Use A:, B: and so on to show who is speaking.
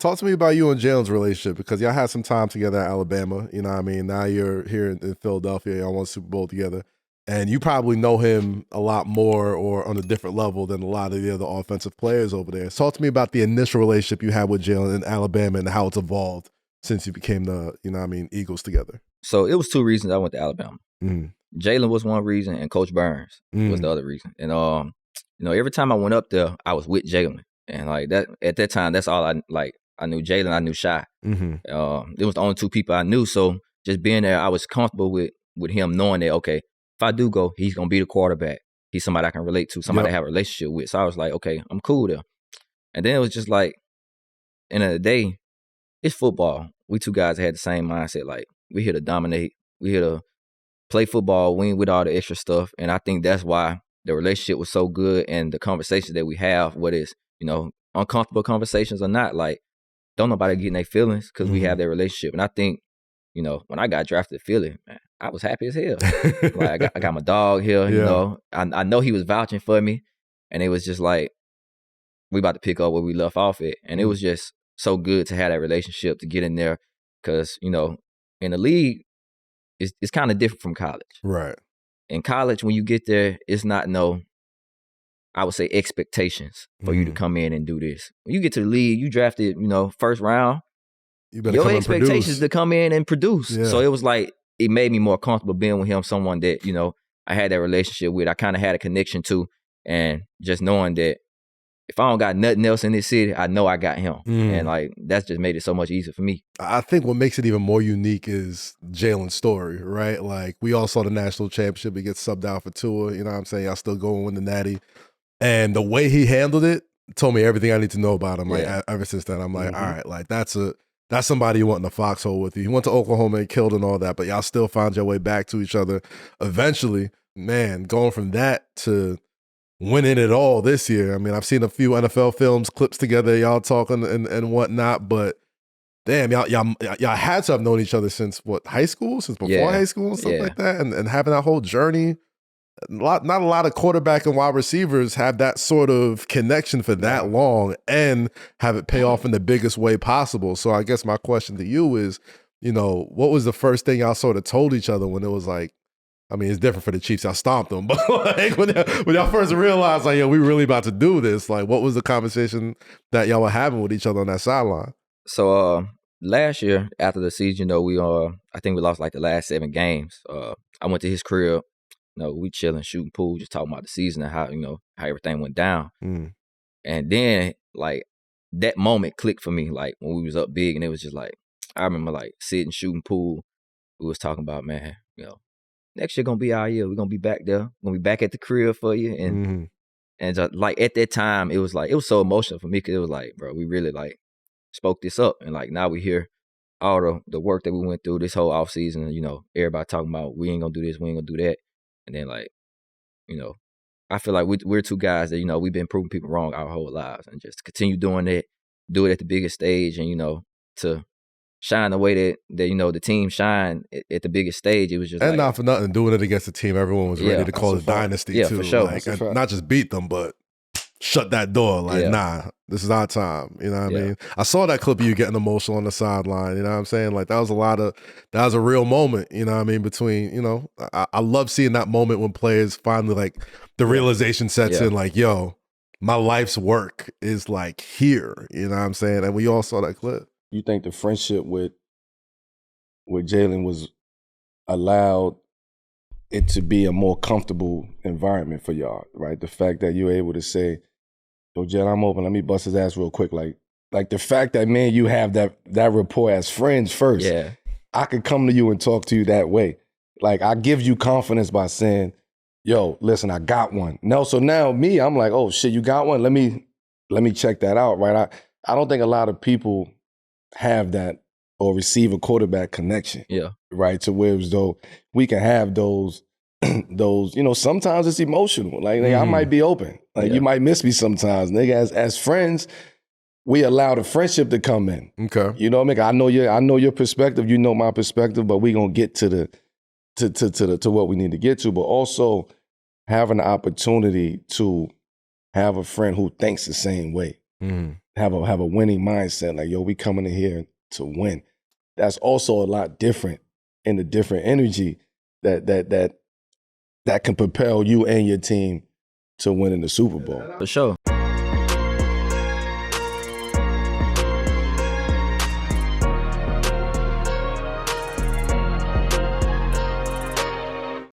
A: Talk to me about you and Jalen's relationship, because y'all had some time together at Alabama. You know what I mean? Now you're here in Philadelphia. Y'all won Super Bowl together. And you probably know him a lot more or on a different level than a lot of the other offensive players over there. Talk to me about the initial relationship you had with Jalen in Alabama and how it's evolved since you became the, Eagles together.
B: So it was two reasons I went to Alabama. Jalen was one reason, and Coach Burns was the other reason. And every time I went up there, I was with Jalen, and like that at that time, that's all I like. I knew Jalen, I knew Shy. It was the only two people I knew. So just being there, I was comfortable with him, knowing that okay, if I do go, he's gonna be the quarterback. He's somebody I can relate to, somebody I have a relationship with. So I was like, okay, I'm cool there. And then it was just like, end of the day, it's football. We two guys had the same mindset. Like, we here to dominate. We here to play football. We ain't with all the extra stuff. And I think that's why the relationship was so good, and the conversations that we have, whether it's, uncomfortable conversations or not, like, don't nobody get in their feelings because we have that relationship. And I think, when I got drafted to Philly, man, I was happy as hell. Like, I got my dog here, I know he was vouching for me. And it was just like, we about to pick up where we left off at. And it was just so good to have that relationship, to get in there, because, in the league, it's kind of different from college.
A: Right.
B: In college, when you get there, it's not I would say expectations for you to come in and do this. When you get to the league, you drafted, first round, your expectations to come in and produce. Yeah. So it was like, it made me more comfortable being with him, someone that, I had that relationship with, I kind of had a connection to, and just knowing that if I don't got nothing else in this city, I know I got him. And like, that's just made it so much easier for me.
A: I think what makes it even more unique is Jalen's story, right? Like, we all saw the national championship. He gets subbed out for Tua. You know what I'm saying? Y'all still going win the Natty. And the way he handled it told me everything I need to know about him. Like, ever since then, I'm like, all right, like, that's somebody you want in the foxhole with you. He went to Oklahoma and killed and all that, but y'all still found your way back to each other eventually. Man, going from that to winning it all this year. I mean, I've seen a few NFL films, clips together, y'all talking and whatnot, but damn, y'all had to have known each other since what, high school? Since before high school and stuff like that? And having that whole journey. Not a lot of quarterback and wide receivers have that sort of connection for that long and have it pay off in the biggest way possible. So I guess my question to you is, what was the first thing y'all sort of told each other when it was like, I mean, it's different for the Chiefs, y'all stomped them, but like when y'all first realized, like, we really about to do this, like, what was the conversation that y'all were having with each other on that sideline?
B: So last year, after the season, we I think we lost like the last 7 games. I went to his crib. We chilling, shooting pool, just talking about the season and how, how everything went down. And then, like, that moment clicked for me, like, when we was up big, and it was just like, I remember, like, sitting, shooting pool. We was talking about, man, next year gonna be our year. We're gonna be back there. We're gonna be back at the crib for you. And just, like, at that time, it was so emotional for me, because it was like, bro, we really, like, spoke this up. And, like, now we hear all the work that we went through this whole offseason. Everybody talking about, we ain't gonna do this, we ain't gonna do that. And then, like, I feel like we're two guys that, we've been proving people wrong our whole lives, and just continue doing it, do it at the biggest stage, and, to shine the way that the team shine at the biggest stage. It was just,
A: and
B: like,
A: not for nothing, doing it against the team everyone was ready to call it dynasty too.
B: For sure.
A: Like, not just beat them, but shut that door. Like, nah, this is our time. You know what I mean? I saw that clip of you getting emotional on the sideline. You know what I'm saying? Like, that was a real moment, you know what I mean? Between, I love seeing that moment when players finally, like, the realization sets in, like, yo, my life's work is, like, here. You know what I'm saying? And we all saw that clip.
C: You think the friendship with Jalen was allowed it to be a more comfortable environment for y'all, right? The fact that you're able to say, yo, Jalen, I'm open. Let me bust his ass real quick. Like the fact that, man, you have that rapport as friends first.
B: Yeah.
C: I could come to you and talk to you that way. Like, I give you confidence by saying, yo, listen, I got one. No, so now me, I'm like, oh shit, you got one? Let me check that out, right? I don't think a lot of people have that or receive a quarterback connection.
B: Yeah.
C: Right. To where as though we can have those, sometimes it's emotional. Like, I might be open. Like, you might miss me sometimes. Nigga, as friends, we allow the friendship to come in.
A: Okay.
C: You know what I mean? I know your perspective, you know my perspective, but we gonna get to what we need to get to. But also having the opportunity to have a friend who thinks the same way. have a winning mindset. Like, yo, we coming in here to win. That's also a lot different in the different energy that can propel you and your team to win in the Super Bowl.
B: For sure.